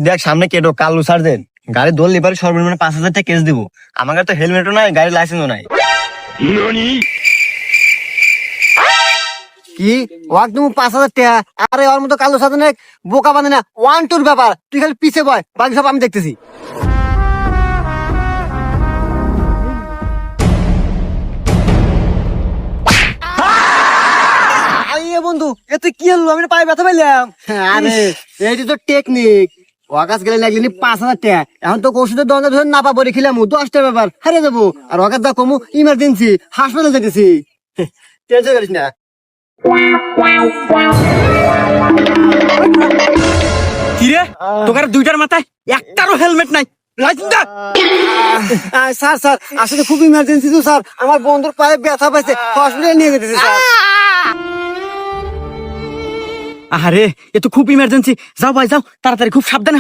দেখ সামনে কেটো কালু সার্জেন্ট গাড়ি ধরলে এবারে সর্বনিম্ন 5,000 টাকা কেস দিব। আমার কাছে তো হেলমেটও নাই, গাড়ির লাইসেন্সও নাই। কি ওয়াক তুমি 5,000 টাকা? আরে ওর মতো কালো সাজানে বোকা বাঁধে না, 1-2 ব্যাপার। তুই খালি পিছে বয়, বাকি সব আমি দেখতেছি। বন্ধু এ তুই কি হলো? আমি পায়ে ব্যথা পাইলাম। আরে এইটি তো টেকনিক। ওয়াকাস গেলে লাগলি 5,000 টাকা। এখন তো ওষুধের দরজা ধরে না পাবো রেখিলাম 10টা ব্যাপার হারিয়ে যাবো। আর ওয়াকাস দা কমু ইমার্জেন্সি হাসপাতালে যেতেছি। টেনশন করিস না। কিরে তোকার দুইটার মাথায় একটারও হেলমেট নাই, স্যার স্যার আসলে খুব ইমার্জেন্সি তো স্যার, আমার বন্ধুর পায়ে ব্যথা পাইছে, হসপিটালে নিয়ে যেতেছে স্যার। আরে এ তো খুব ইমার্জেন্সি। যাও ভাই যাও, তাড়াতাড়ি খুব সাবধানে